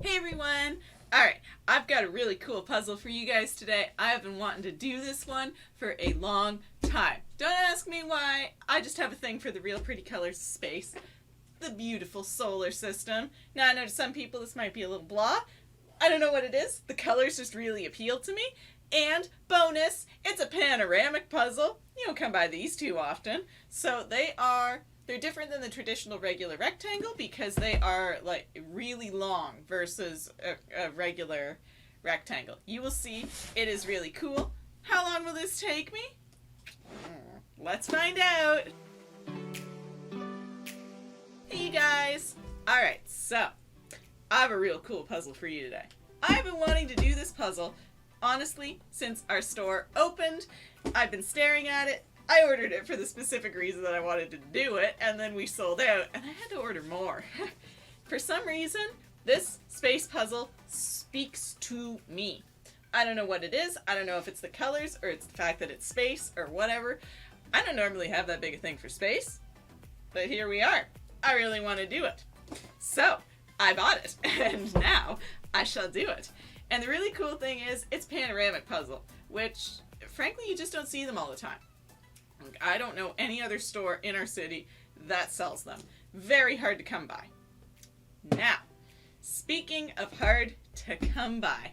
Hey everyone! Alright, I've got a really cool puzzle for you guys today. I have been wanting to do this one for a long time. Don't ask me why, I just have a thing for the real pretty colors of space. The beautiful solar system. Now I know to some people this might be a little blah. I don't know what it is. The colors just really appeal to me. And bonus, it's a panoramic puzzle. You don't come by these too often. So they're different than the traditional regular rectangle because they are like really long versus a regular rectangle. You will see it is really cool. How long will this take me? Let's find out. Hey you guys. Alright, so I have a real cool puzzle for you today. I've been wanting to do this puzzle, honestly, since our store opened. I've been staring at it. I ordered it for the specific reason that I wanted to do it, and then we sold out, and I had to order more. For some reason, this space puzzle speaks to me. I don't know what it is. I don't know if it's the colors, or it's the fact that it's space, or whatever. I don't normally have that big a thing for space, but here we are. I really want to do it. So, I bought it, and now I shall do it. And the really cool thing is, it's panoramic puzzle, which, frankly, you just don't see them all the time. I don't know any other store in our city that sells them. Very hard to come by. Now, speaking of hard to come by,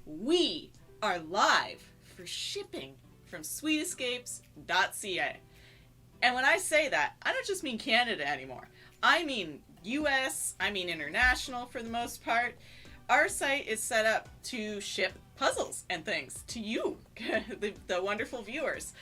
we are live for shipping from sweetescapes.ca. And when I say that, I don't just mean Canada anymore. I mean US, I mean international for the most part. Our site is set up to ship puzzles and things to you, the wonderful viewers.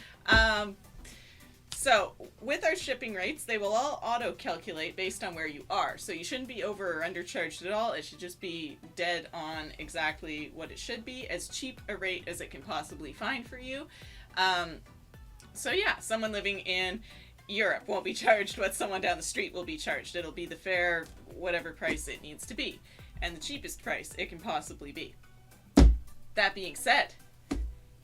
So, with our shipping rates, they will all auto-calculate based on where you are. So you shouldn't be over or undercharged at all. It should just be dead on exactly what it should be, as cheap a rate as it can possibly find for you. So yeah, someone living in Europe won't be charged what someone down the street will be charged. It'll be the fair, whatever price it needs to be, and the cheapest price it can possibly be. That being said,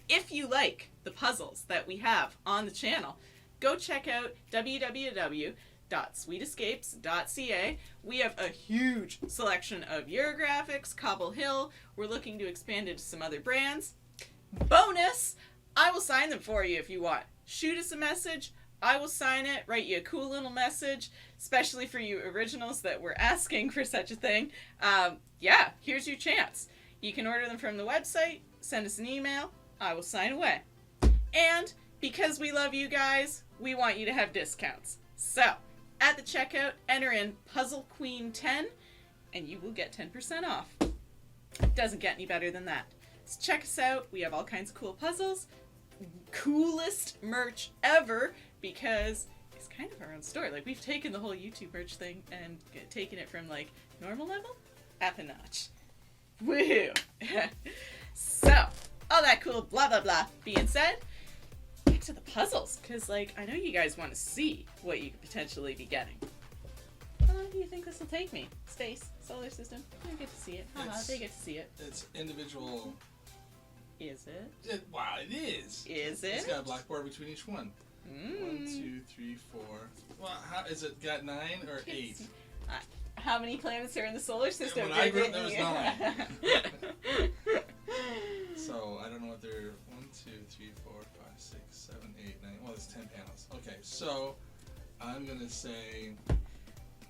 if you like the puzzles that we have on the channel, go check out www.sweetescapes.ca. We have a huge selection of Eurographics, Cobble Hill. We're looking to expand into some other brands. Bonus! I will sign them for you if you want. Shoot us a message. I will sign it, write you a cool little message, especially for you originals that were asking for such a thing. Yeah, here's your chance. You can order them from the website, send us an email, I will sign away. And because we love you guys, we want you to have discounts. So, at the checkout, enter in Puzzle Queen 10, and you will get 10% off. Doesn't get any better than that. So check us out. We have all kinds of cool puzzles. Coolest merch ever, because it's kind of our own store. Like, we've taken the whole YouTube merch thing and taken it from, like, normal level up a notch. Woohoo! So, all that cool blah blah blah being said, back to the puzzles, because, like, I know you guys want to see what you could potentially be getting. How long do you think this will take me? Space, solar system, you get to see it. They get to see it. It's individual. Is it? Wow, it is. Is it? It's got a blackboard between each one. 1, 2, 3, 4. Well, how is it? Got 9 or 8? How many planets are in the solar system? When I grew up, there was 9. So I don't know what they're. 1, 2, 3, 4, 5, 6, 7, 8, 9. Well, it's 10 panels. Okay, so I'm gonna say.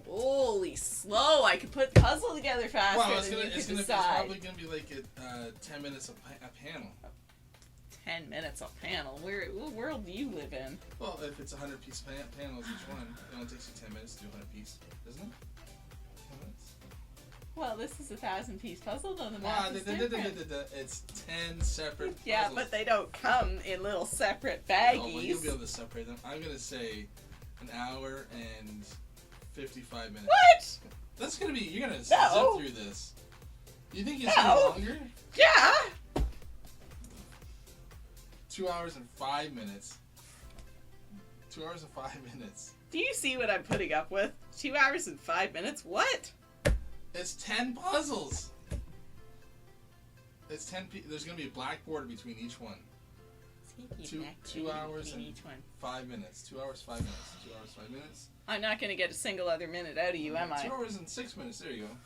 Holy slow! I could put the puzzle together faster than you could decide. It's probably gonna be like 10 minutes a panel. 10 minutes a panel? What world do you live in? Well, if it's 100-piece panels each one, it only takes you 10 minutes to do 100 piece, doesn't it? 10 minutes. Well, this is a 1,000-piece puzzle, though the math is different. It's 10 separate puzzles. Yeah, but they don't come in little separate baggies. Oh, well, you'll be able to separate them. I'm gonna say an hour and 55 minutes. What? That's gonna be. You're gonna No. zip through this. You think it's gonna be longer? Yeah. 2 hours and 5 minutes. 2 hours and 5 minutes. Do you see what I'm putting up with? 2 hours and 5 minutes? What? It's 10 puzzles. It's 10. There's gonna be a blackboard between each one. 2 hours and each one. 5 minutes. 2 hours, 5 minutes. 2 hours, 5 minutes. I'm not going to get a single other minute out of you, am I? 2 hours and 6 minutes. There you go.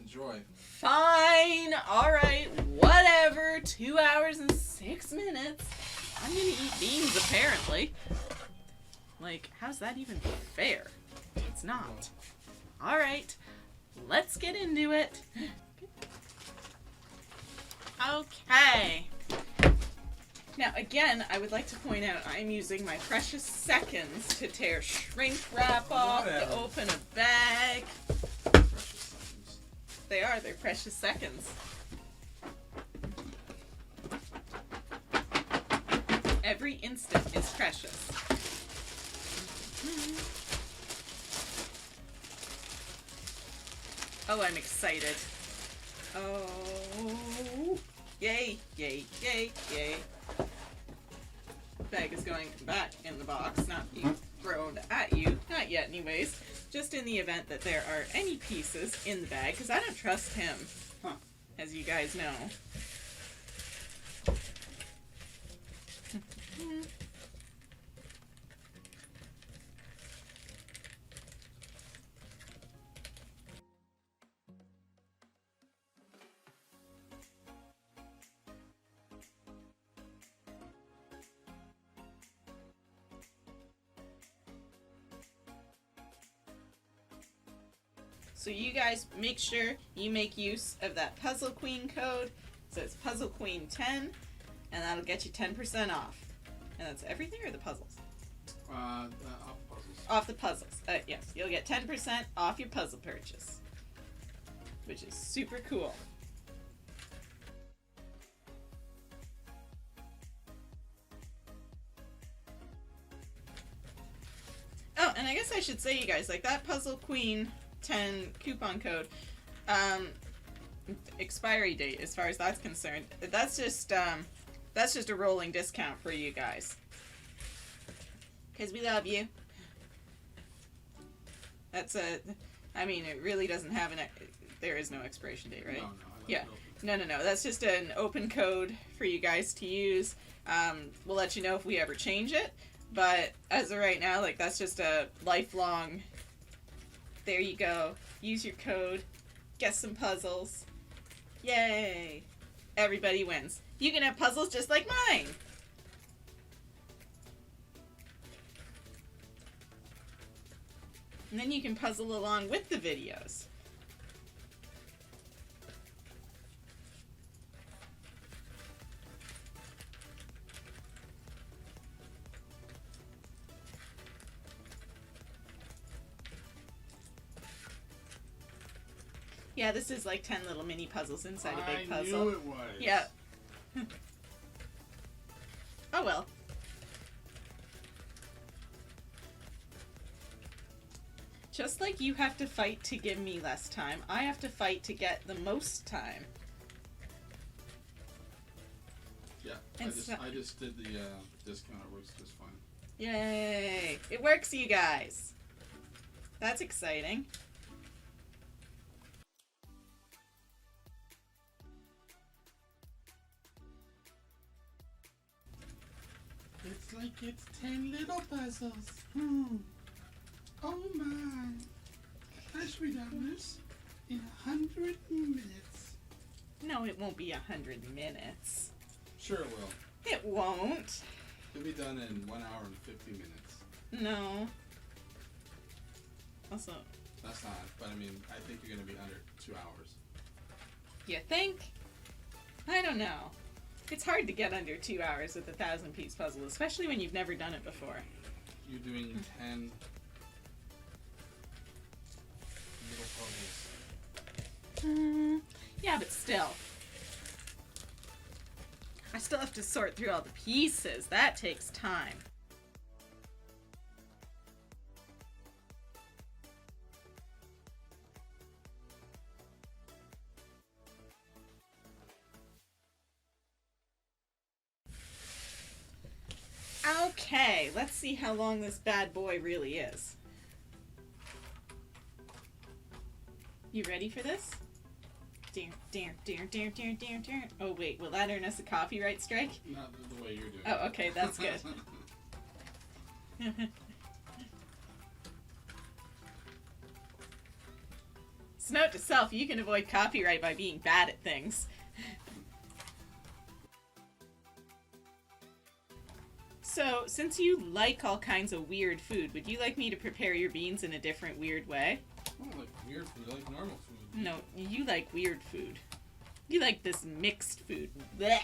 Enjoy. Fine. All right. Whatever. 2 hours and 6 minutes. I'm gonna eat beans, apparently. Like, how's that even fair? It's not. All right. Let's get into it. Okay. Now, again, I would like to point out I'm using my precious seconds to tear shrink wrap off, to open a bag. Precious seconds. They are. They're precious seconds. Every instant is precious. Oh, I'm excited. Oh. Yay, yay, yay, yay. Bag is going back in the box, not being thrown at you. Not yet, anyways. Just in the event that there are any pieces in the bag, because I don't trust him, as you guys know. So you guys make sure you make use of that Puzzle Queen code. So it's Puzzle Queen 10, and that'll get you 10% off. And that's everything or the puzzles? Off puzzles. Off the puzzles. Yes, you'll get 10% off your puzzle purchase, which is super cool. Oh, and I guess I should say, you guys, like that Puzzle Queen 10 coupon code, expiry date, as far as that's concerned, that's just a rolling discount for you guys, because we love you. I mean, it really doesn't have there is no expiration date, right? No. Yeah. No. That's just an open code for you guys to use. We'll let you know if we ever change it, but as of right now, like, that's just a lifelong. There you go. Use your code. Get some puzzles. Yay! Everybody wins. You can have puzzles just like mine. And then you can puzzle along with the videos. Yeah, this is like 10 little mini puzzles inside a big puzzle. I knew it was. Yeah. Oh well. Just like you have to fight to give me less time, I have to fight to get the most time. Yeah, I just did the discount. It works just fine. Yay! It works, you guys. That's exciting. It's like it's 10 little puzzles. Oh my. I should be done this in 100 minutes. No, it won't be 100 minutes. Sure it will. It won't. It'll be done in 1 hour and 50 minutes. No. Also. That's not, but I mean, I think you're going to be under 2 hours. You think? I don't know. It's hard to get under 2 hours with a 1,000-piece puzzle, especially when you've never done it before. You're doing 10 little puzzles. Yeah, but still. I still have to sort through all the pieces. That takes time. Okay, let's see how long this bad boy really is. You ready for this? Oh wait, will that earn us a copyright strike? Not the way you're doing it. Oh, okay, that's good. So note to self, you can avoid copyright by being bad at things. So, since you like all kinds of weird food, would you like me to prepare your beans in a different weird way? I don't like weird food. I like normal food. No, you like weird food. You like this mixed food. Blech.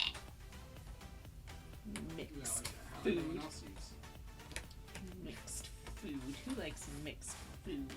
Mixed food. Mixed food. Who likes mixed food?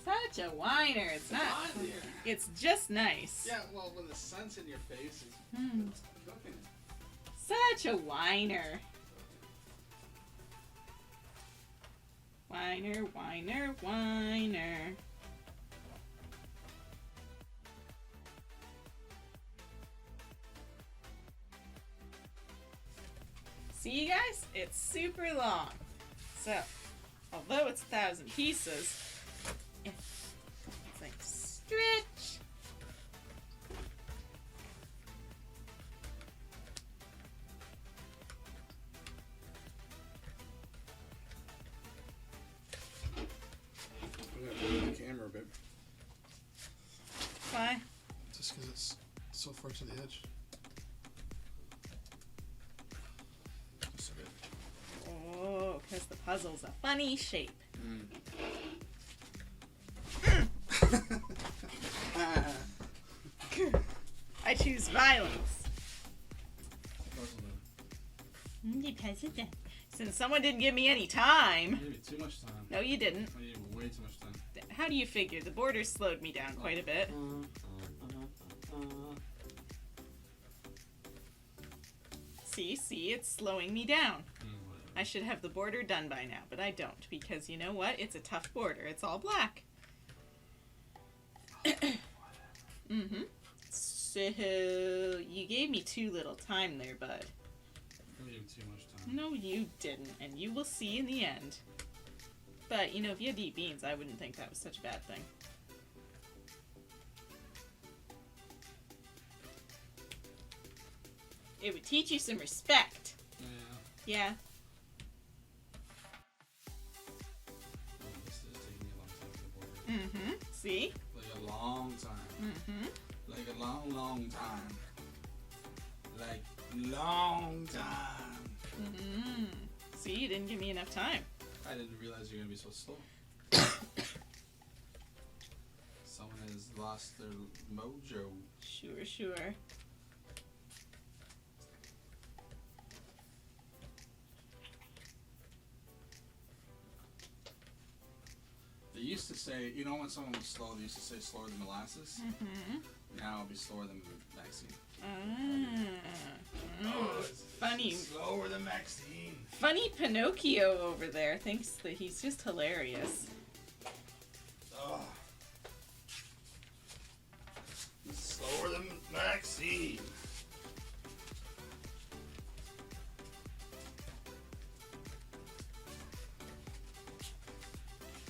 Such a whiner. It's not. It's just nice. Yeah, well, when the sun's in your face, it's cooking it. Such a whiner. Whiner, whiner, whiner. See, you guys? It's super long. So, although it's 1,000 pieces, it's like stretch. I'm gonna move the camera a bit. Why? Just because it's so far to the edge. Just a bit. Oh, because the puzzle's a funny shape. I choose violence. Since someone didn't give me any time. You gave me too much time. No, you didn't. I gave way too much time. How do you figure? The border slowed me down quite a bit. See, it's slowing me down. I should have the border done by now, but I don't, because you know what? It's a tough border. It's all black. Mm-hmm. So, you gave me too little time there, bud. I gave you too much time. No, you didn't, and you will see in the end. But, you know, if you had to eat beans, I wouldn't think that was such a bad thing. It would teach you some respect. Yeah. This is taking me a long time to get border. Mm-hmm. See? Like a long time. Mm-hmm. Like a long, long time. Like long time. Mm-hmm. See, you didn't give me enough time. I didn't realize you were gonna be so slow. Someone has lost their mojo. Sure. They used to say, you know, when someone was slow, they used to say slower than molasses. Mm-hmm. Now it'll be slower than Maxine. Funny. Slower than Maxine. Funny Pinocchio over there thinks that he's just hilarious. Oh. Slower than Maxine.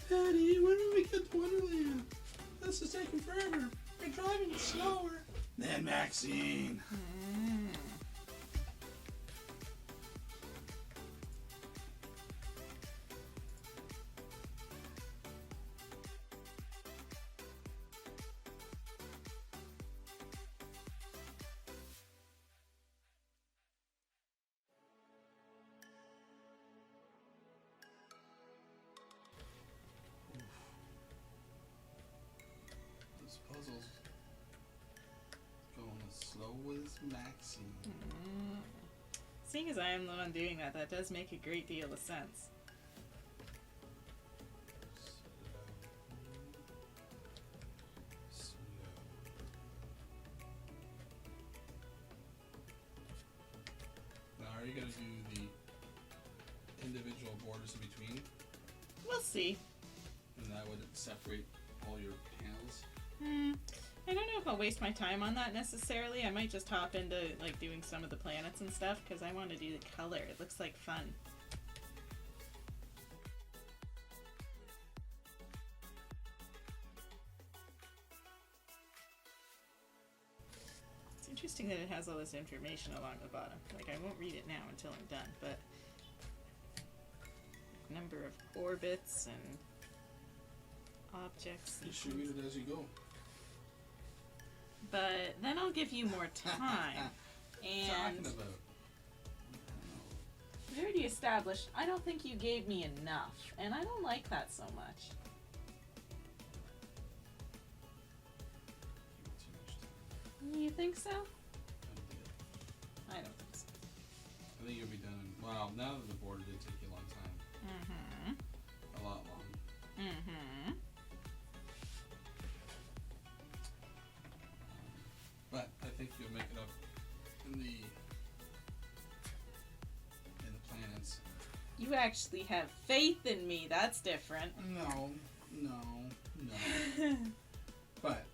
Daddy, when do we get to Wonderland? This is taking forever. You're driving slower than Maxine. This puzzle's going as slow Seeing as I am the one doing that, that does make a great deal of sense. Now, are you going to do the individual borders in between? We'll see. And that would separate all your panels? I don't know if I'll waste my time on that necessarily. I might just hop into like doing some of the planets and stuff because I want to do the color. It looks like fun. It's interesting that it has all this information along the bottom. Like, I won't read it now until I'm done, but number of orbits and objects. You should read it as you go. But then I'll give you more time. And Talking about. we already established, I don't think you gave me enough. And I don't like that so much. Too much time. You think so? I I don't think so. think you'll be done. Wow, now that the border did take you a long time. Mm-hmm. A lot long. Mm-hmm. But I think you'll make it up in the planets. You actually have faith in me. That's different. No. But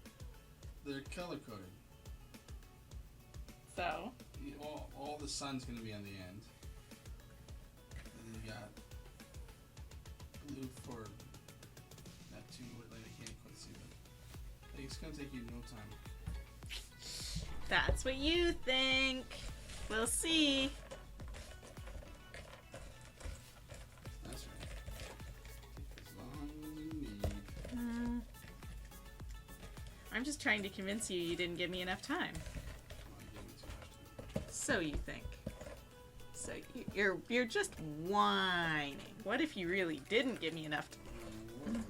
they're color coded. So? All the sun's gonna be on the end. And then you got blue for Neptune. Like, I can't quite see that. Like, it's gonna take you no time. That's what you think. We'll see. That's right. Take as long as you need. I'm just trying to convince you you didn't give me enough time. Oh, you gave me too much time. So you think. So you're just whining. What if you really didn't give me enough time? Whatever.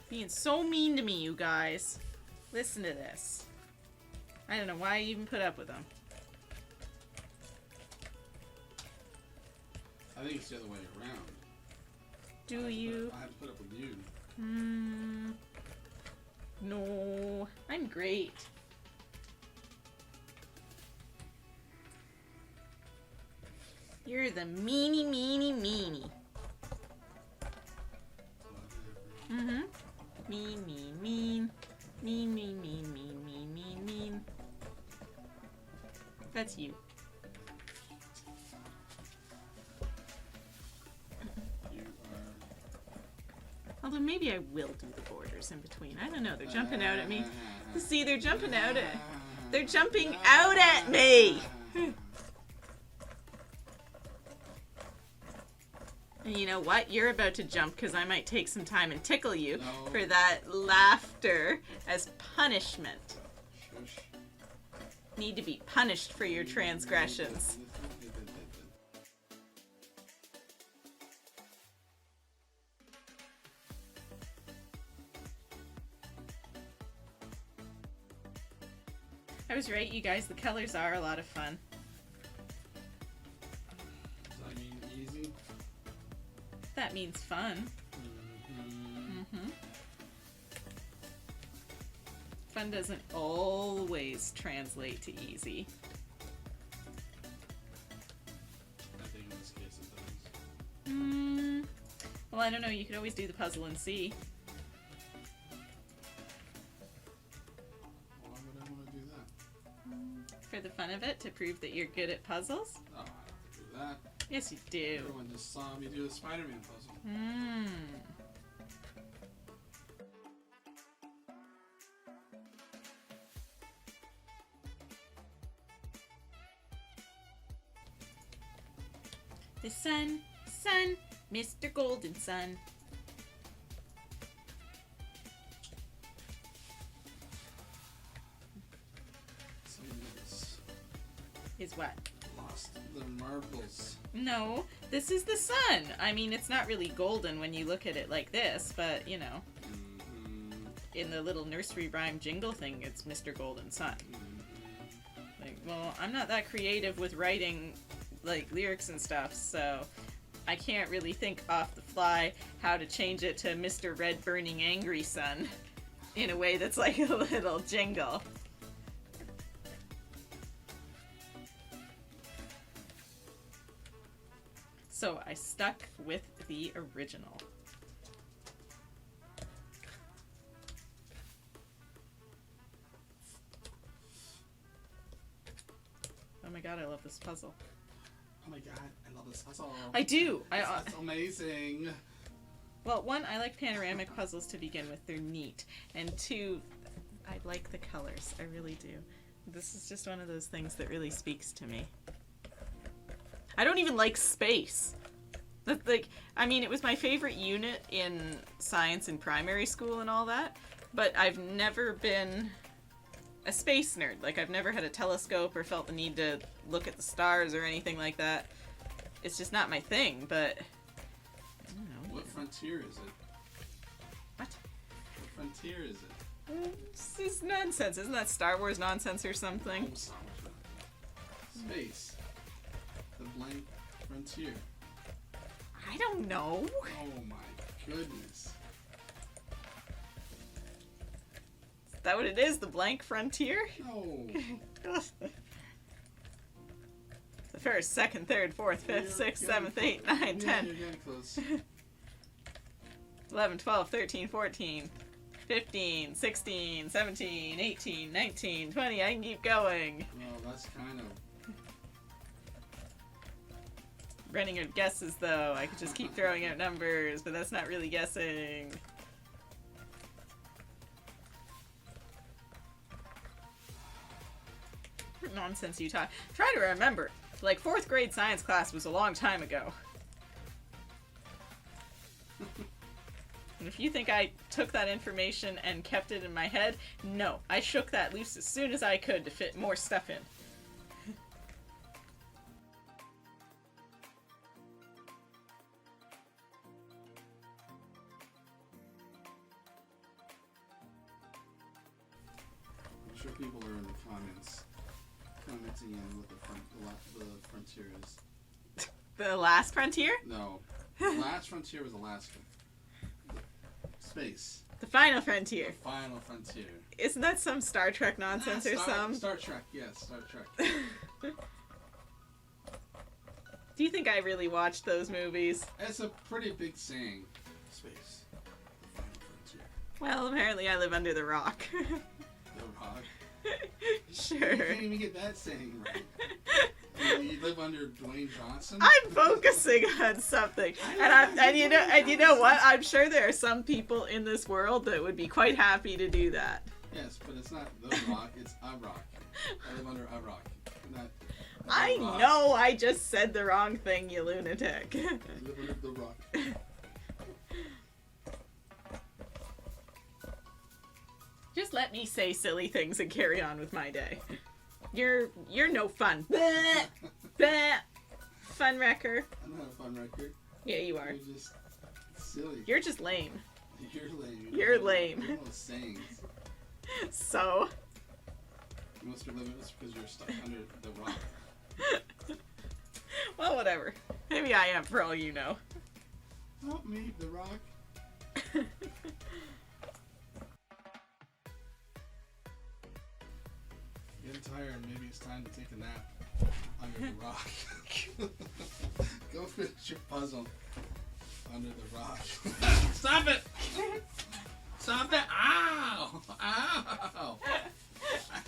Being so mean to me, you guys. Listen to this. I don't know why I even put up with them. I think it's the other way around. Do you? I have to put up with you. No. I'm great. You're the meanie, meanie, meanie. Mm-hmm. Mean, mean, mean. Mean, mean, mean, mean, mean, mean, mean. That's you. You are. Although maybe I will do the borders in between. I don't know. They're jumping out at me. See, they're jumping out at. They're jumping out at me. And you know what? You're about to jump because I might take some time and tickle you No. for that laughter as punishment. Shush. Need to be punished for your transgressions. I was right, you guys. The colors are a lot of fun. Does that mean easy? That means fun. Mm-hmm. Fun doesn't always translate to easy. I think in this case it does. Well, I don't know. You could always do the puzzle and see. Why would I want to do that? For the fun of it, to prove that you're good at puzzles. Oh, I don't have to do that. Yes, you do. Everyone just saw me do the Spider-Man puzzle. The sun, Mr. Golden Sun. Somebody Is what? lost the marbles. No, this is the sun. I mean, it's not really golden when you look at it like this, but, you know, Mm-hmm. in the little nursery rhyme jingle thing, it's Mr. Golden Sun. Mm-hmm. Well, I'm not that creative with writing, like, lyrics and stuff, so I can't really think off the fly how to change it to Mr. Red Burning Angry Sun in a way that's like a little jingle. So I stuck with the original. Oh my god, I love this puzzle. Oh my god, I love this puzzle. I do! That's amazing. Well, one, I like panoramic puzzles to begin with. They're neat. And two, I like the colors. I really do. This is just one of those things that really speaks to me. I don't even like space. Like, I mean, it was my favorite unit in science in primary school and all that, but I've never been a space nerd. Like, I've never had a telescope or felt the need to look at the stars or anything like that. It's just not my thing, but I don't know. What frontier is it? What? What frontier is it? This is nonsense. Isn't that Star Wars nonsense or something? Oh, Star Wars. Space. The blank frontier. I don't know. Oh my goodness. Is that what it is? The blank frontier? No. The first, second, third, fourth, fifth, sixth, seventh, eighth, ninth, 10. You're getting close. 11, 12, 13, 14, 15, 16, 17, 18, 19, 20. I can keep going. Well, that's kind of... Running out of guesses, though. I could just keep throwing out numbers, but that's not really guessing. What nonsense you talk. Try to remember. Like, 4th grade science class was a long time ago. And if you think I took that information and kept it in my head, no. I shook that loose as soon as I could to fit more stuff in. I'm sure people are in the comments commenting on what the frontier is. The last frontier? No. The last frontier was Alaska. Space. The final frontier. The final frontier. Isn't that some Star Trek nonsense or some? Star Trek, yes, Star Trek. Do you think I really watched those movies? It's a pretty big saying. Space. The final frontier. Well, apparently I live under the rock. The Rock. Sure. You can't even get that saying right. You live under Dwayne Johnson? I'm focusing on something, and you know what? I'm sure there are some people in this world that would be quite happy to do that. Yes, but it's not The Rock, it's a rock. I live under a rock. Not the I rock. know I just said the wrong thing, you lunatic. I live under the rock. Just let me say silly things and carry on with my day. You're no fun. Bleh, bleh. Fun wrecker. I'm not a fun record. Yeah, you are. You're just silly. You're just lame. You're lame. You're lame. You know those sayings. So? You must be living this because you're stuck under the rock. Well, whatever. Maybe I am, for all you know. Not me, the rock. Getting tired, maybe it's time to take a nap under the rock. Go finish your puzzle under the rock. Stop it! Stop it! Ow! Ow!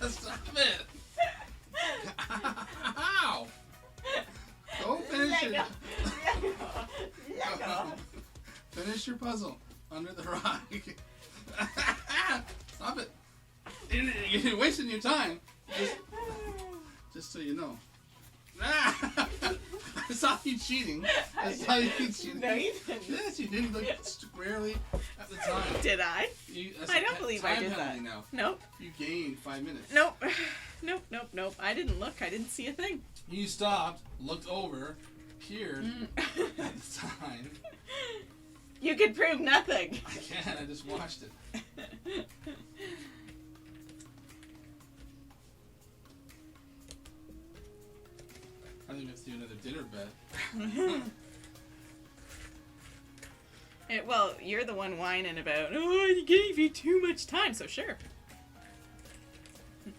Stop it! Ow! Go finish it! Finish your puzzle under the rock. Stop it! You're wasting your time. Just so you know. I saw you cheating. I saw you cheating. No, you didn't. Yes, you didn't look squarely at the time. Did I? I don't believe I did that. Now. Nope. You gained 5 minutes. Nope. Nope. I didn't look. I didn't see a thing. You stopped, looked over, peered at the time. You could prove nothing. I can't. I just watched it. Apparently we have to do another dinner bet. Well, you're the one whining about, oh, I gave you too much time, so sure. I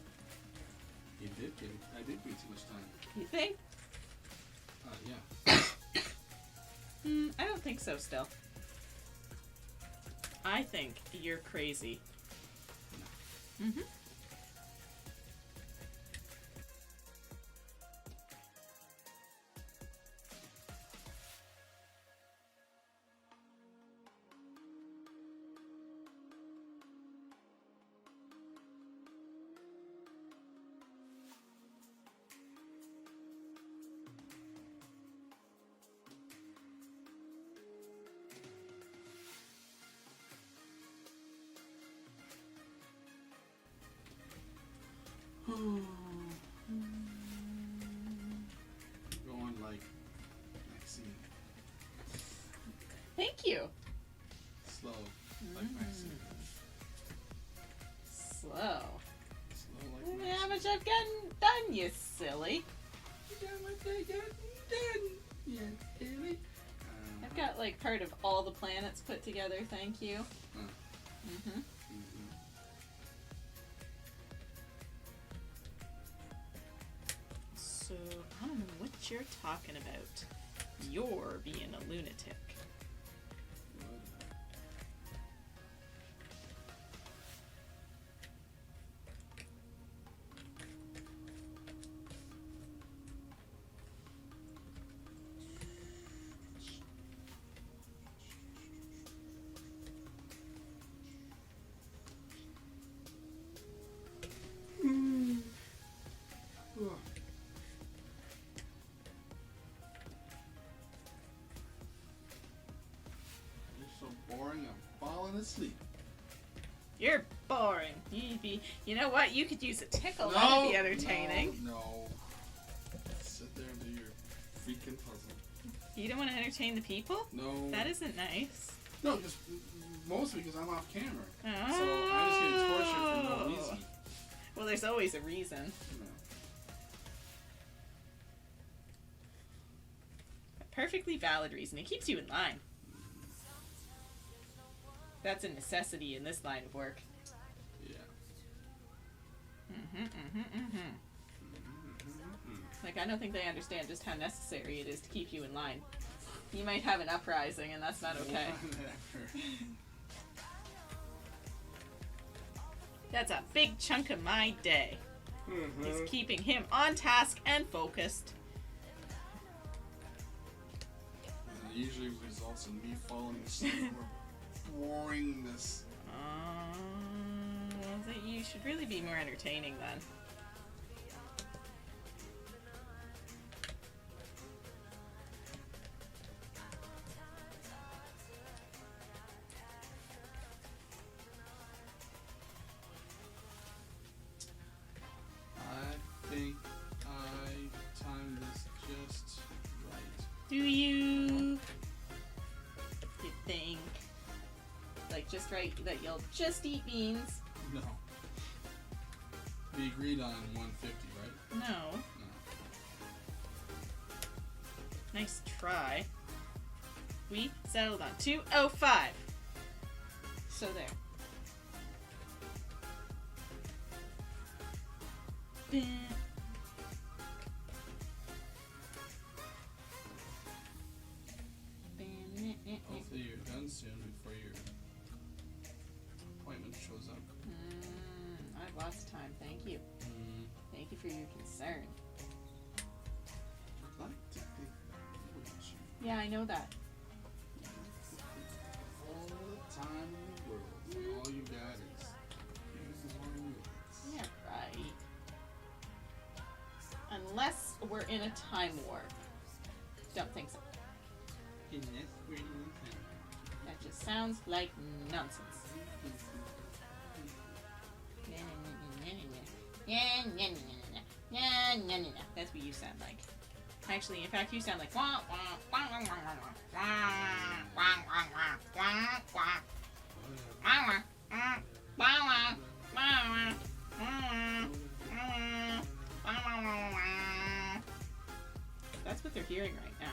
did give you too much time. You think? Yeah. I don't think so still. I think you're crazy. No. Mm-hmm. Going like Maxine. Thank you. Slow, like Maxine. Slow. Slow like Maxine. How much I've gotten done, you silly. I've got like part of all the planets put together, thank you. Mm-hmm. So, I don't know what you're talking about. You're being a lunatic. Boring, I'm falling asleep. You're boring. You know what? You could use a tickle. That'd be entertaining. No. Sit there and do your freaking puzzle. You don't want to entertain the people? No. That isn't nice. No, just mostly because I'm off camera. Oh. So I just get tortured for no reason. Well, there's always a reason. No. A perfectly valid reason. It keeps you in line. That's a necessity in this line of work. Yeah. Like, I don't think they understand just how necessary it is to keep you in line. You might have an uprising, and that's not okay. That's a big chunk of my day. Is keeping him on task and focused. And it usually results in me falling asleep or boringness. You should really be more entertaining then. I think I timed this just right. Do you? You think? Like just right that you'll just eat beans? No. We agreed on 150, right? No. No. Nice try. We settled on 205. So there. Hopefully you're done soon before your appointment shows up. I've lots of time, thank you. Thank you for your concern. I'd like to think that you. Yeah, I know that. All the time in the world, and all you got is 1 minute. Yeah, right. Unless we're in a time war. Don't think so. That just sounds like nonsense. That's what you sound like. Actually, in fact, you sound like wah wah wah wah wah wah wah wah wah wah wah. disappearing right now.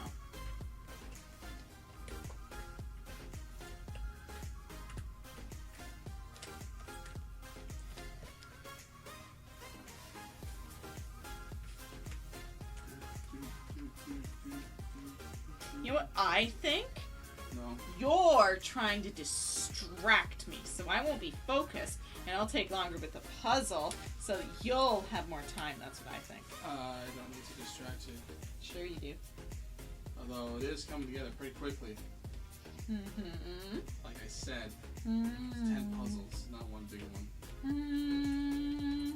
You know what I think? No. You're trying to distract me, so I won't be focused, and I'll take longer with the puzzle, so that you'll have more time. That's what I think. I don't need to distract you. Sure you do. Although it is coming together pretty quickly. Mm-hmm. Like I said, Mm-hmm. it's 10 puzzles, not one big one. Mm-hmm.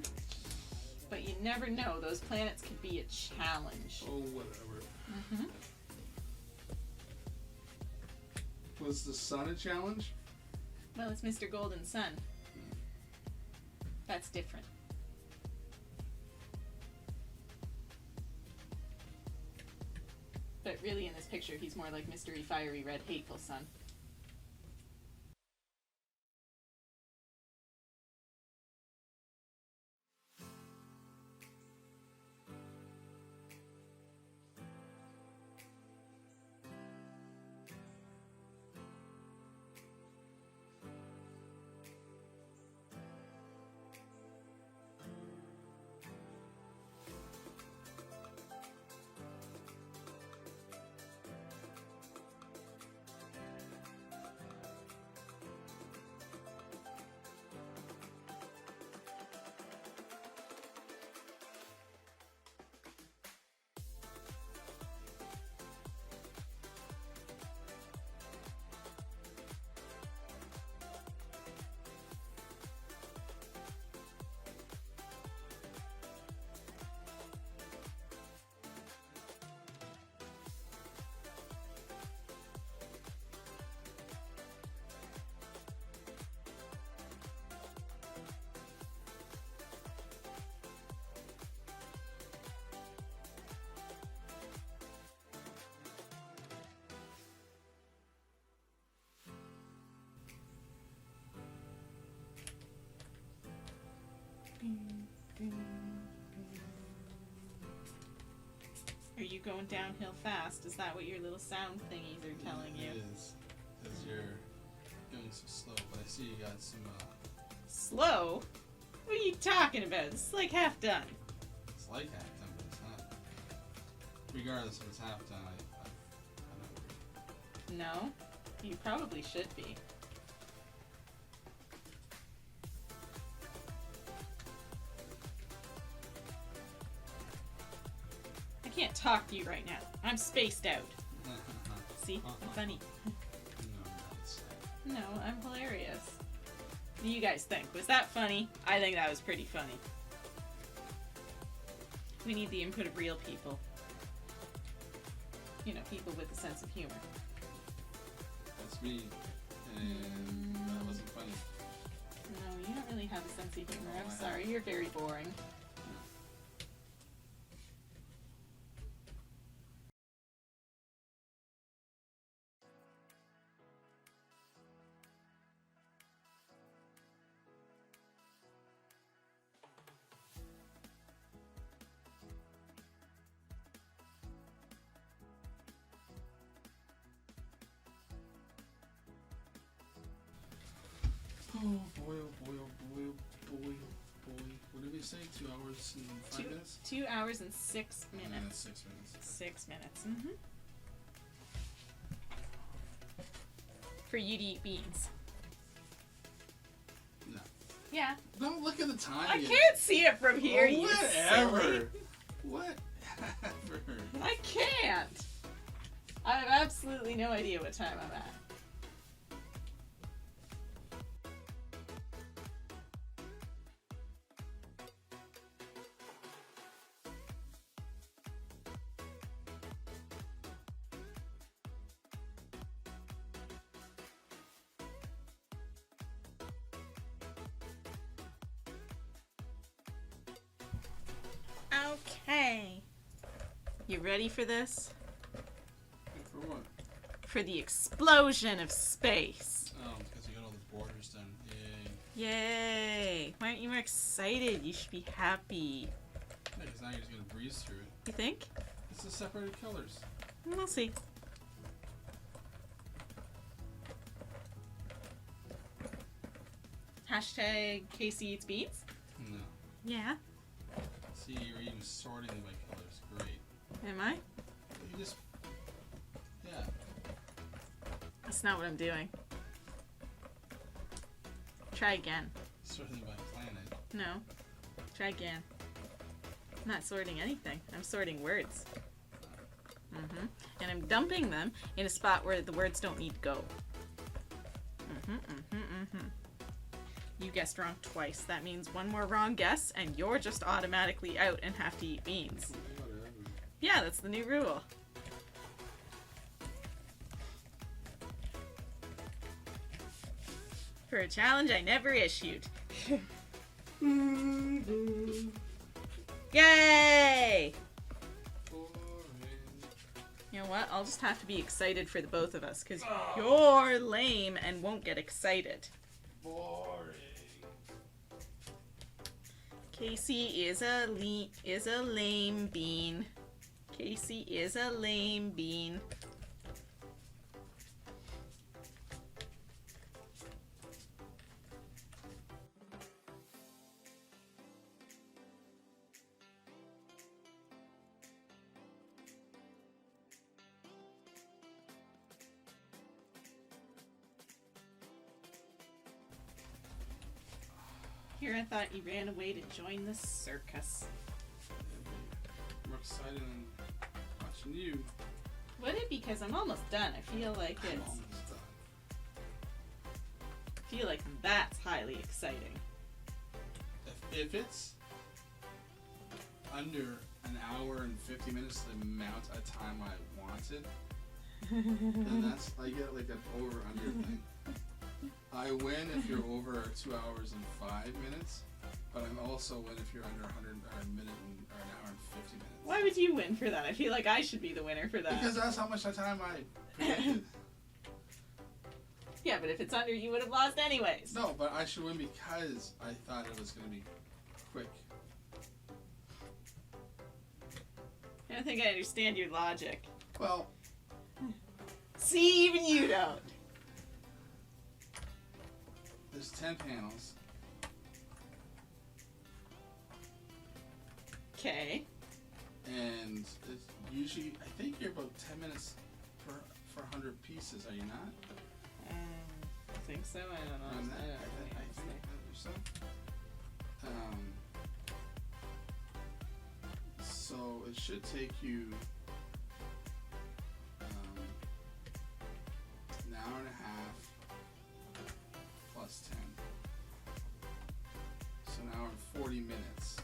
But you never know. Those planets could be a challenge. Oh, whatever. Mm-hmm. Was the sun a challenge? Well, it's Mr. Golden Sun. That's different. But really, in this picture, he's more like Mystery Fiery Red Hateful Sun. Are you going downhill fast? Is that what your little sound thingies are telling you? It is. Because you're going so slow, but I see you got some, Slow? What are you talking about? This is like half done. it's like half done, but it's not. Regardless if it's half done, I don't agree. No? You probably should be. I can't talk to you right now. I'm spaced out. See? I'm funny. No, that's sad. No, I'm hilarious. What do you guys think? Was that funny? I think that was pretty funny. We need the input of real people. You know, people with a sense of humor. That's me. And that wasn't funny. No, you don't really have a sense of humor. No, I'm I sorry. You're very boring. Oh boy, oh boy, oh boy, oh boy, oh boy. What did we say? 2 hours and 5 minutes? 2 hours and 6 Yeah, minutes. 6 minutes. 6 minutes. Mm-hmm. For you to eat beans. No. Yeah. Don't look at the time. I yet. can't see it from here, you Whatever. silly. Whatever. I can't. I have absolutely no idea what time I'm at. Okay. You ready for this? For what? For the explosion of space. Oh, because you got all the borders done. Yay. Yay! Why aren't you more excited? You should be happy. Because now you're just gonna breeze through it. You think? It's It's the separated colors. We'll see. Hashtag Casey eats beans? No. Yeah. See, you're even sorting them by colors. Great. Am I? You just... Yeah. That's not what I'm doing. Try again. Sorting by planet. No. Try again. I'm not sorting anything. I'm sorting words. And I'm dumping them in a spot where the words don't need to go. You guessed wrong twice. That means one more wrong guess, and you're just automatically out and have to eat beans. Whatever. Yeah, that's the new rule. For a challenge I never issued. Yay! You know what? I'll just have to be excited for the both of us, because you're lame and won't get excited. Boring. Casey is a lame bean. Casey is a lame bean. Here, I thought you ran away to join the circus. I'm excited and watching you. Would it? Because I'm almost done. I feel like I'm it's. almost done. I feel like that's highly exciting. If it's under an hour and 50 minutes, the amount of time I wanted, then that's, I get like an over-under thing. I win if you're over 2 hours and 5 minutes, but I'm also win if you're under 100 or a minute or an hour and 50 minutes. Why would you win for that? I feel like I should be the winner for that. Because that's how much time I predicted. Yeah, but if it's under, you would have lost anyways. No, but I should win because I thought it was going to be quick. I don't think I understand your logic. Well, See, even you don't. there's 10 panels. Okay. And it's usually, I think you're about 10 minutes for 100 pieces, are you not? I think so. I don't know. On I that, don't I really think so. So it should take you an hour and a half plus 10. So an hour and 40 minutes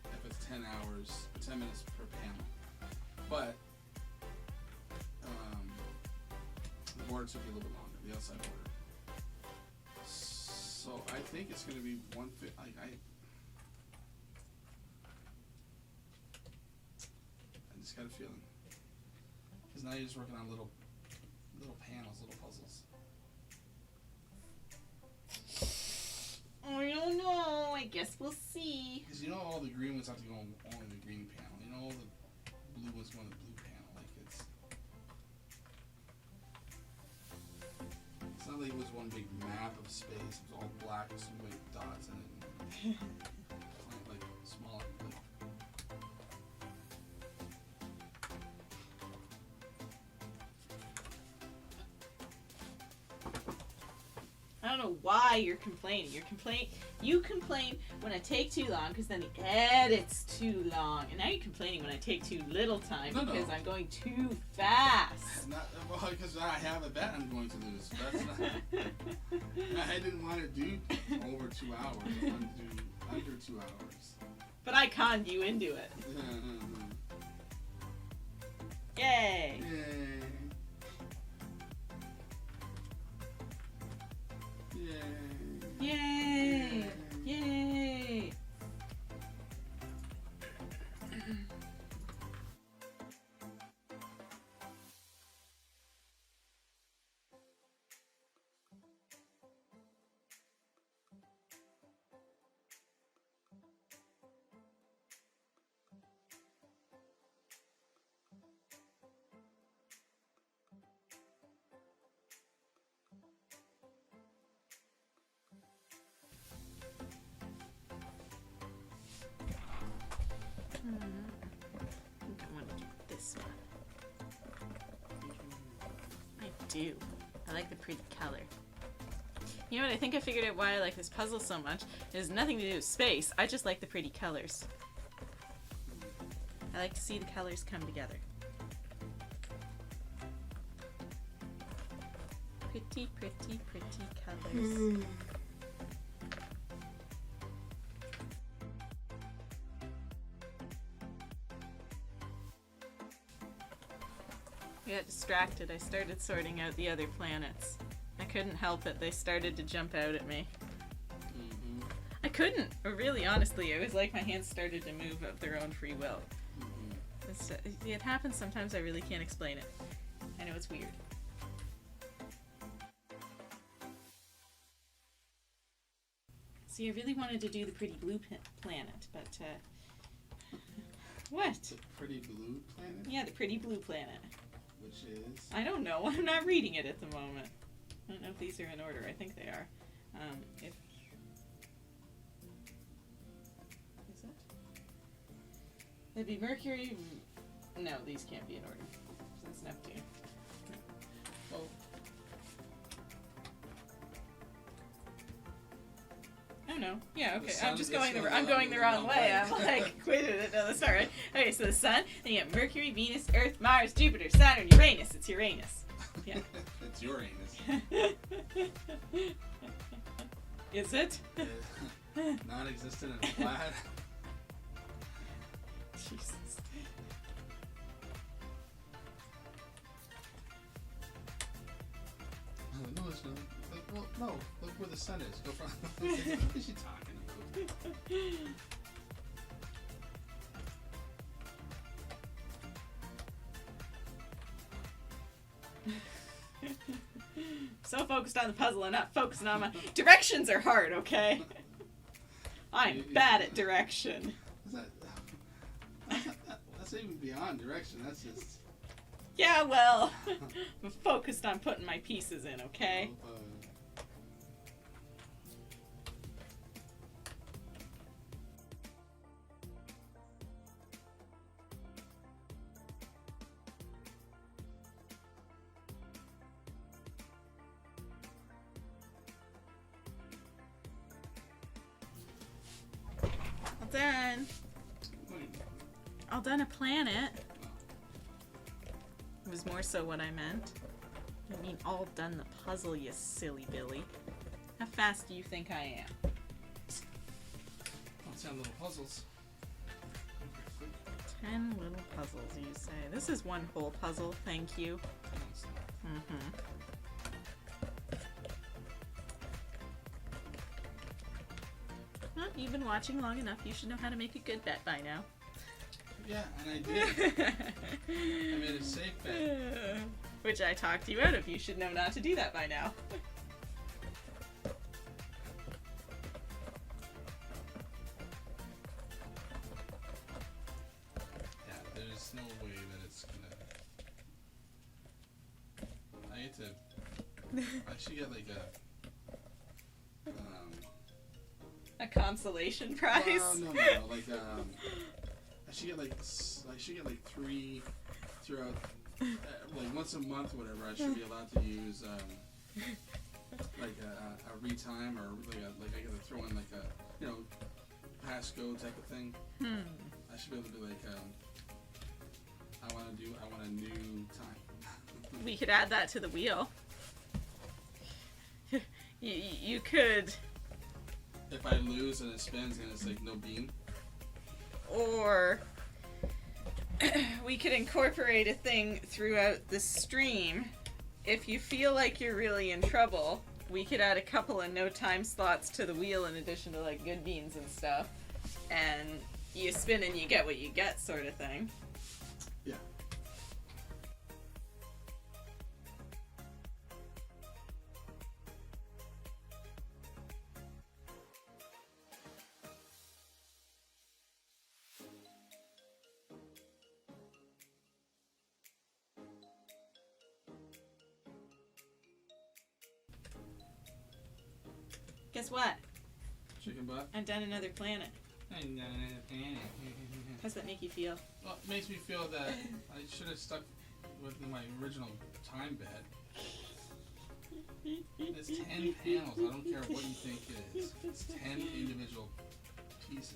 if it's 10 hours, 10 minutes per panel. But the border took you a little bit longer, the outside border. So I think it's going to be 150. I just got a feeling. Because now you're just working on little panels, little puzzles. I don't know. I guess we'll see. Because you know all the green ones have to go on only the green panel. You know all the blue ones go on the blue panel. Like it's not like it was one big map of space. It was all black with some white dots in it. Like smaller. Like, I don't know why you're complaining. You complain when I take too long because then the edit's too long. And now you're complaining when I take too little time because I'm going too fast. Not, well, because I have a bet I'm going to lose. That's not. I didn't want to do over 2 hours. I wanted to do under 2 hours. But I conned you into it. Yay! Yay! Yay! Yay! Yay! I think I want to do this one. I do. I like the pretty color. You know what? I think I figured out why I like this puzzle so much. It has nothing to do with space. I just like the pretty colors. I like to see the colors come together. Pretty, pretty, pretty colors. I got distracted. I started sorting out the other planets. I couldn't help it. They started to jump out at me. Mm-hmm. I couldn't. Or really, honestly, it was like my hands started to move of their own free will. It happens sometimes. I really can't explain it. I know it's weird. See, I really wanted to do the pretty blue planet, but what? The pretty blue planet? Yeah, the pretty blue planet. Which is? I don't know. I'm not reading it at the moment. I don't know if these are in order. I think they are. If is it? It'd be Mercury. No, these can't be in order. Since Neptune. Well, Oh no. Yeah. Okay. sun I'm just is going going I'm going the the wrong wrong way. way. I'm like, wait a minute. No, that's not right. Okay, so the sun. Then you have Mercury, Venus, Earth, Mars, Jupiter, Saturn, Uranus. It's Uranus. Yeah. It's Uranus. Is it? Non-existent and flat. Jesus. No, it's not. Like, well, no. Look where the sun is. Go from. What is she talking about? So focused on the puzzle and not focusing on my directions are hard. Okay. I'm bad at direction. That's even beyond direction. That's just. Yeah, well, I'm focused on putting my pieces in. Okay. Done. All done a planet. It was more so what I meant. I mean, all done the puzzle, you silly Billy. How fast do you think I am? 10 little puzzles. 10 little puzzles, you say. This is one whole puzzle, thank you. Well, you've been watching long enough. You should know how to make a good bet by now. Yeah, and I did. I made a safe bet. Which I talked you out of. You should know not to do that by now. Yeah, there's no way that it's gonna. I get to. I should get like a consolation prize. No. Like I should get like 3 throughout. Like once a month, whatever. I should be allowed to use like a retime or like I gotta throw in like a pass go type of thing. I should be able to be like I want a new time. We could add that to the wheel. You could. If I lose and it spins and it's like no bean. Or we could incorporate a thing throughout the stream. If you feel like you're really in trouble, we could add a couple of no time slots to the wheel in addition to like good beans and stuff. And you spin and you get what you get sort of thing. Yeah. Guess what? Chicken butt. I've done another planet. How's that make you feel? Well, it makes me feel that I should have stuck with my original time bet. It's 10 panels. I don't care what you think it is. It's 10 individual pieces.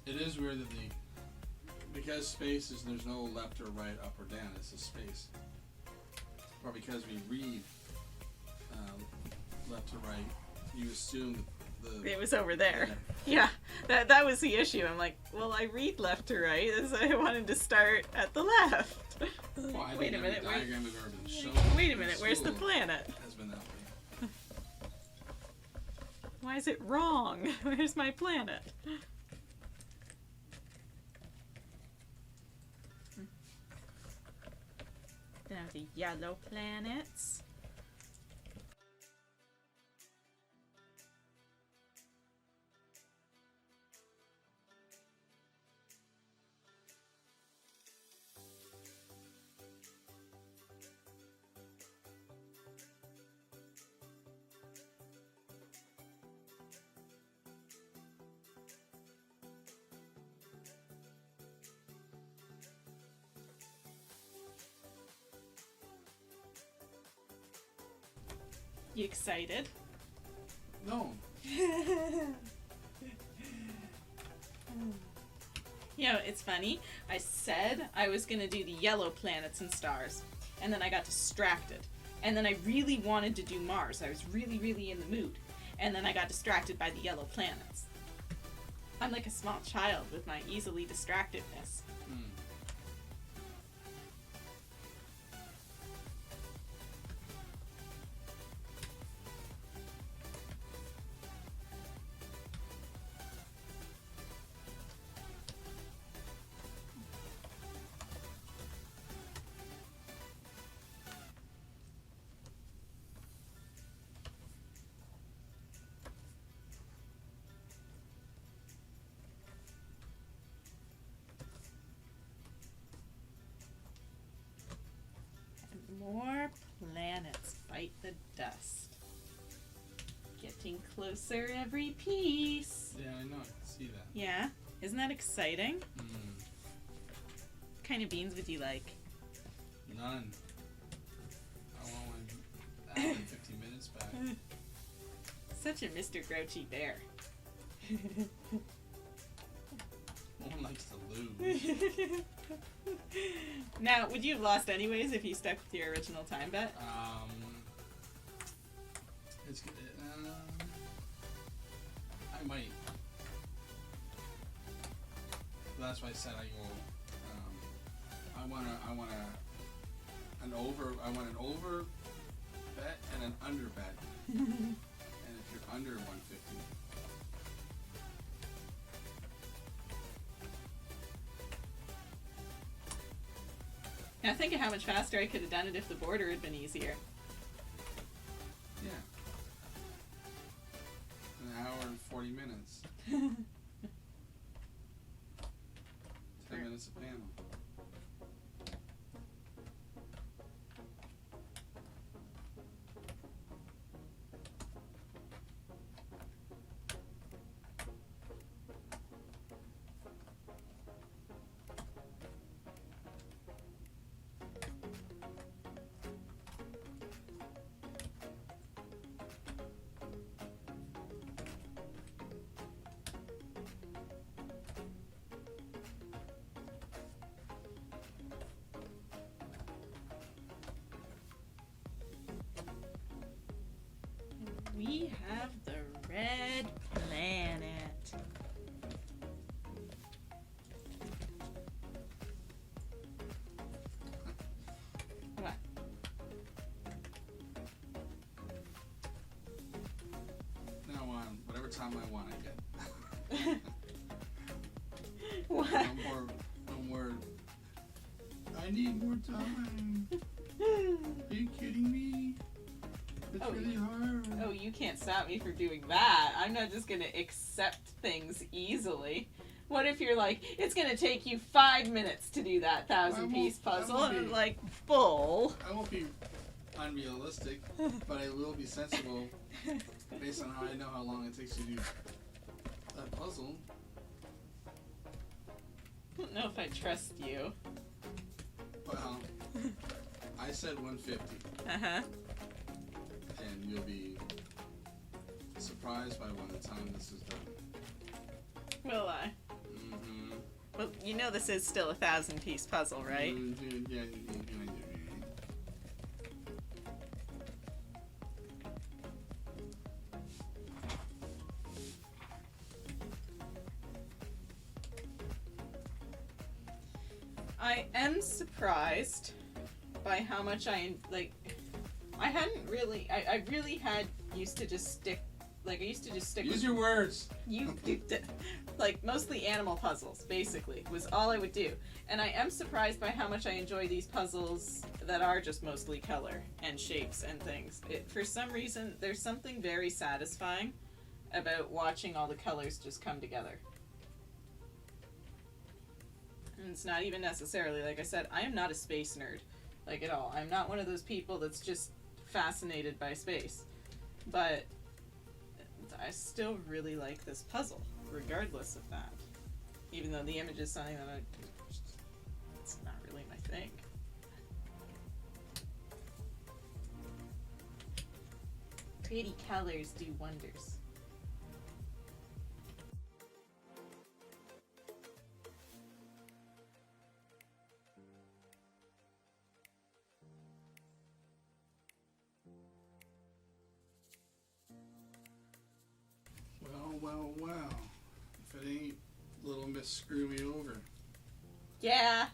It is weird that because space is, there's no left or right, up or down, it's a space. Or because we read left to right, you assume it was over there. Yeah, that was the issue. I'm like, well, I read left to right, so I wanted to start at the left. Well, Wait a minute. Diagram we've ever been shown. Wait a minute. Where's the planet? Has been that way. Why is it wrong? Where's my planet? Now the yellow planets. You excited? No. You know, it's funny. I said I was going to do the yellow planets and stars, and then I got distracted. And then I really wanted to do Mars. I was really, really in the mood. And then I got distracted by the yellow planets. I'm like a small child with my easily distractedness. More planets fight the dust. Getting closer every piece. Yeah, I know. I can see that. Yeah? Isn't that exciting? What kind of beans would you like? None. I want my hour and 50 minutes back. Such a Mr. Grouchy Bear. No one likes to lose. Now, would you have lost anyways if you stuck with your original time bet? It's I might. That's why I said I go. I want an over bet and an under bet. And if you're under 150. Now think of how much faster I could have done it if the border had been easier. Yeah. An hour and 40 minutes. 10 minutes a panel. We have the red planet. What? Now on whatever time I want, I get. What? No more. I need more time. Are you kidding me? It's really hard. Oh, you can't stop me from doing that. I'm not just gonna accept things easily. What if you're like, it's gonna take you 5 minutes to do that 1,000-piece puzzle, and I'm like, bull. I won't be unrealistic, but I will be sensible based on how I know how long it takes to do that puzzle. I don't know if I trust you. Well, I said 150. Uh-huh. And you'll be surprised by when the time this is done. Will I? Mm-hmm. Well, you know this is still a 1,000-piece puzzle, right? Yeah. I am surprised by how much I hadn't really, I really had used to just stick, Use with your words. like mostly animal puzzles, basically, was all I would do. And I am surprised by how much I enjoy these puzzles that are just mostly color and shapes and things. For some reason, there's something very satisfying about watching all the colors just come together. And it's not even necessarily, like I said, I am not a space nerd, like at all. I'm not one of those people that's just fascinated by space. But I still really like this puzzle, regardless of that. Even though the image is something that it's not really my thing. Pretty colors do wonders. Well. If it ain't Little Miss Screw Me Over. Yeah.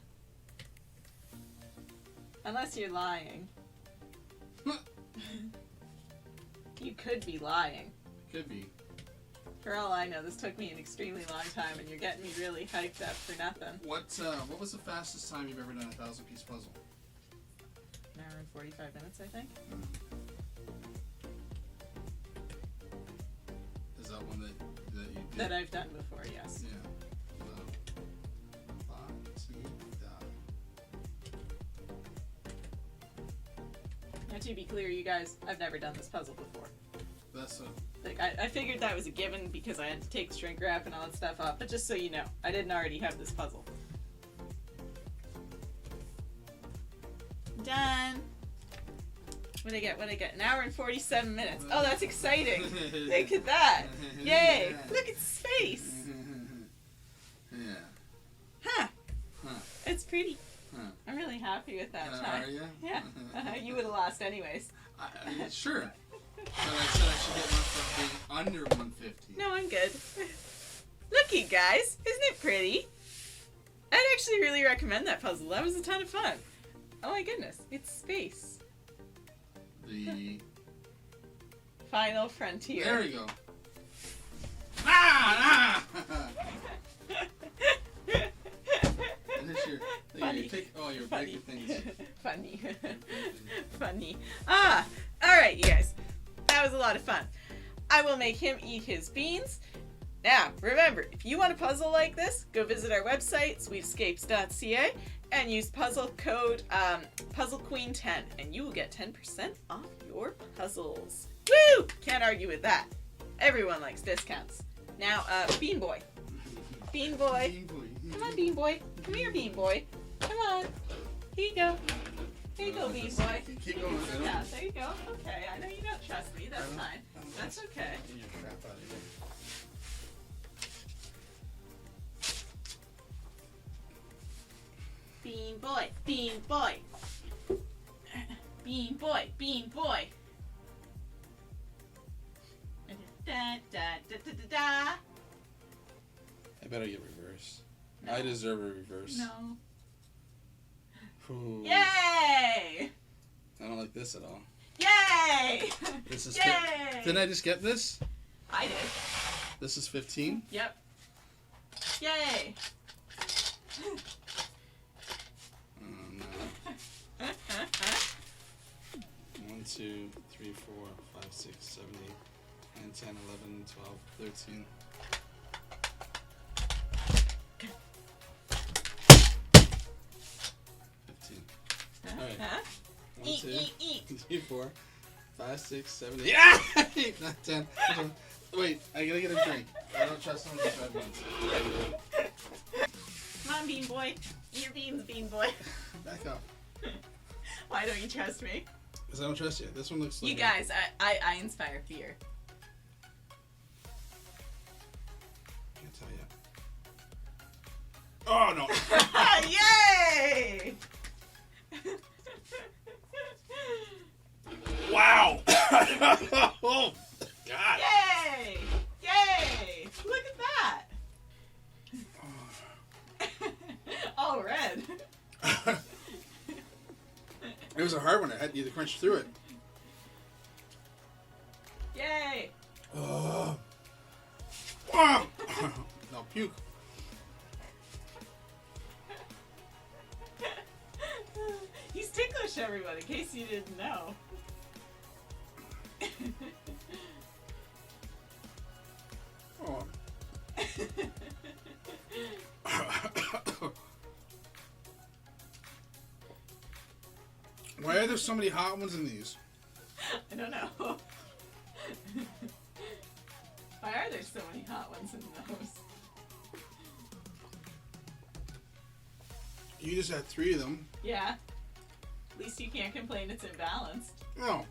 Unless you're lying. You could be lying. Could be. For all I know, this took me an extremely long time, and you're getting me really hyped up for nothing. What was the fastest time you've ever done a 1,000-piece puzzle? An hour and 45 minutes, I think. Is that one that you did? That I've done before, yes. Yeah. Now, to be clear, you guys, I've never done this puzzle before. That's a... Like, I figured that was a given because I had to take shrink wrap and all that stuff off, but just so you know, I didn't already have this puzzle. Done. What'd I get? An hour and 47 minutes. Oh, that's exciting. Look at that. Yay. Look at his face. Yeah. Huh. Huh. It's pretty. Huh. I'm really happy with that time. Are you? Yeah. You would have lost anyways. Sure. But I said I should get one for being under 150. No, I'm good. Looky, guys. Isn't it pretty? I'd actually really recommend that puzzle. That was a ton of fun. Oh my goodness. It's space. The... Final frontier. There we go. Ah! Funny. You're breaking things. Funny. Funny. Alright, you guys. That was a lot of fun. I will make him eat his beans. Now, remember, if you want a puzzle like this, go visit our website, sweetescapes.ca, and use puzzle code PuzzleQueen10, and you will get 10% off your puzzles. Woo! Can't argue with that. Everyone likes discounts. Now, Bean Boy. Bean Boy. Bean Boy. Come on, Bean Boy. Come here, Bean Boy. Come on. Here you go. Here you go, Bean Boy. Keep going. Yeah, there you go. Okay, I know you don't trust me. That's fine. That's okay. Get your crap out of here. Bean Boy. Bean Boy. Bean Boy. Bean Boy. Da, da, da, da, da, da. I better get reverse. No. I deserve a reverse. No. Ooh. Yay! I don't like this at all. Yay! This is Yay! Didn't I just get this? I did. This is 15? Yep. Yay! No. 1, 2, 3, 4, 5, 6, 7, 8, 9, 10, 11, 12, 13. Alright. Huh? 1, Eat, 2, eat, eat. 3, 4, 5, 6, 7, 8. Ah! 8, 9, 10. Wait, I gotta get a drink. I don't trust someone to 5 minutes. Come on, Bean Boy. Eat your beans, Bean Boy. Back up. Why don't you trust me? Because I don't trust you. This one looks like... You guys, I inspire fear. Can't tell you. Oh, no. Yay! Wow. Oh, God. Yay! Yay! Look at that! All red. It was a hard one. I had to crunch through it. Yay! Oh. Oh. No, puke. He's ticklish, everyone, in case you didn't know. Oh. Why are there so many hot ones in these? I don't know. Why are there so many hot ones in those? You just had 3 of them. Yeah. At least you can't complain it's imbalanced. Oh.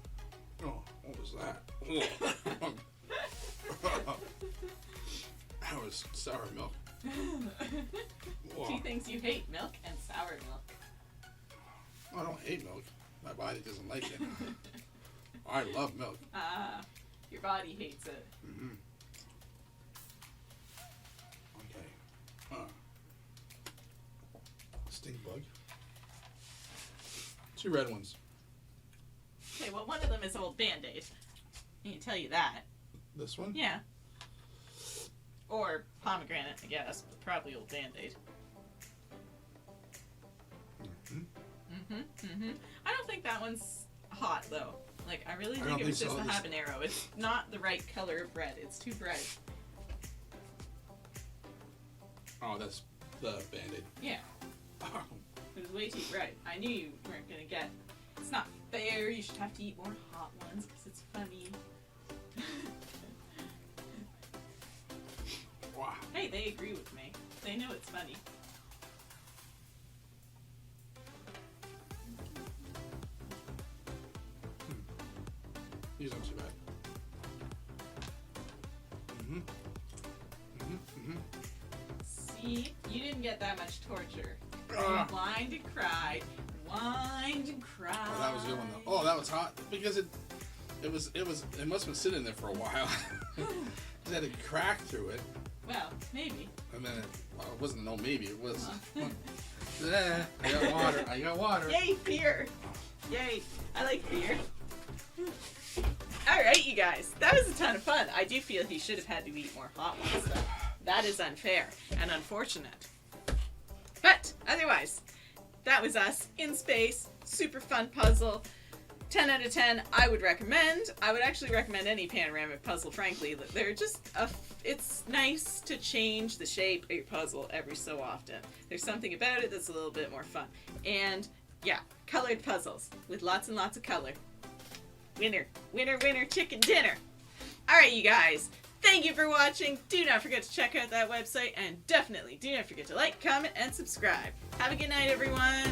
Oh, what was that? That was sour milk. Two things you hate, milk and sour milk. I don't hate milk. My body doesn't like it. I love milk. Your body hates it. Mm-hmm. Okay. Stink bug. 2 red ones. Okay, well, one of them is old Band-Aid. I can tell you that. This one? Yeah. Or pomegranate, I guess, but probably old Band-Aid. I don't think that one's hot, though. Like, I really think it was just the habanero. It's not the right color of red. It's too bright. Oh, that's the Band-Aid. Yeah. Oh. It was way too bright. I knew you weren't gonna get... It's not fair. You should have to eat more hot ones, because it's funny. Wow. Hey, they agree with me. They know it's funny. These aren't too bad. See? You didn't get that much torture. You whined and cried. Whined and cried. Oh, that was a good one though. Oh, that was hot because it must have been sitting there for a while. It had to crack through it. Well, maybe. And then it wasn't no maybe. It was. I got water. I got water. Yay, fear. Yay. I like fear. Alright, you guys. That was a ton of fun. I do feel he should have had to eat more hot ones, though. That is unfair and unfortunate. But, otherwise, that was us in space. Super fun puzzle. 10 out of 10. I would recommend. I would actually recommend any panoramic puzzle, frankly. They're just it's nice to change the shape of your puzzle every so often. There's something about it that's a little bit more fun. And, yeah, colored puzzles with lots and lots of color. Winner, winner, winner, chicken dinner. Alright, you guys. Thank you for watching. Do not forget to check out that website. And definitely do not forget to like, comment, and subscribe. Have a good night, everyone.